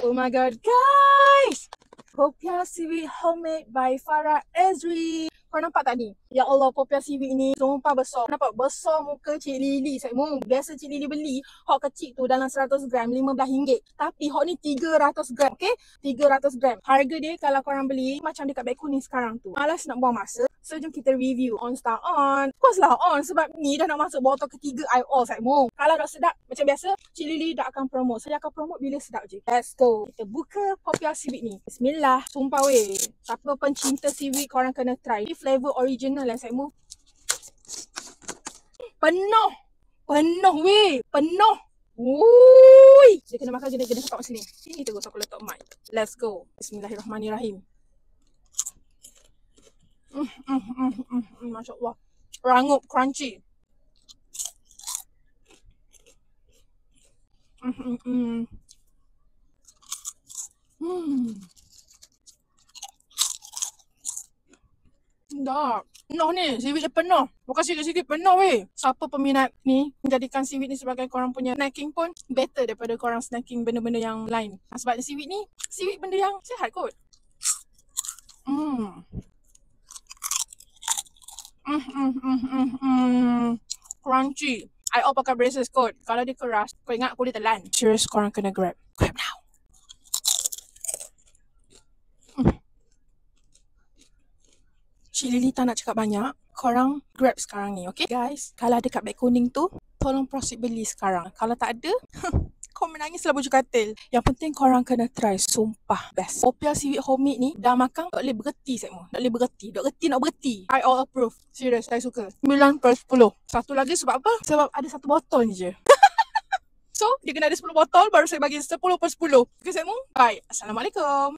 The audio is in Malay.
Oh my god, guys! Popiah seaweed homemade by Farah Ezri. Kau nampak tak ni? Ya Allah, popiah seaweed ni sumpah besar. Nampak besar muka Cik Lily. Biasa Cik Lily beli hot kecil tu dalam 100 gram RM15. Tapi hot ni 300 gram, okay? 300 gram. Harga dia kalau korang beli macam dekat beg kuning sekarang tu. Malas nak buang masa. So jom kita review. On star on. Of course lah on sebab ni dah nak masuk botol ketiga I all Saimong. Kalau tak sedap macam biasa, Cik Lily tak akan promote. Saya akan promote bila sedap je. Let's go. Kita buka popiah seaweed ni. Bismillah. Sumpah weh. Siapa pencinta seaweed korang kena try. Ni flavor original lah Saimong. Penuh. Penuh weh. Penuh. Wuih. Dia kena makan kena stop sini. Sini terus aku letak mic. Let's go. Bismillahirrahmanirrahim. Masya Allah. Rangup, crunchy. Sedap. Penuh ni. Seaweed dia penuh. Bukan sikit-sikit penuh weh. Siapa peminat ni menjadikan seaweed ni sebagai korang punya snacking pun better daripada korang snacking benda-benda yang lain. Sebab seaweed ni, seaweed benda yang sihat kot. Crunchy. I all pakai braces kot. Kalau dia keras, kau ingat aku dia telan. Serious, korang kena grab. Grab now. Cik Lily tak nak cakap banyak. Korang grab sekarang ni, okay guys? Kalau ada kat beg kuning tu, tolong proceed beli sekarang. Kalau tak ada, kau menangis lah baju katil. Yang penting korang kena try. Sumpah best. Popiah seaweed homemade ni dah makan tak boleh berhenti Saimong. Tak boleh berhenti. Nak berhenti. I all approve. Serius, saya suka. 9/10. Satu lagi sebab apa? Sebab ada satu botol je. So, dia kena ada 10 botol baru saya bagi 10/10. Okay Saimong? Bye. Assalamualaikum.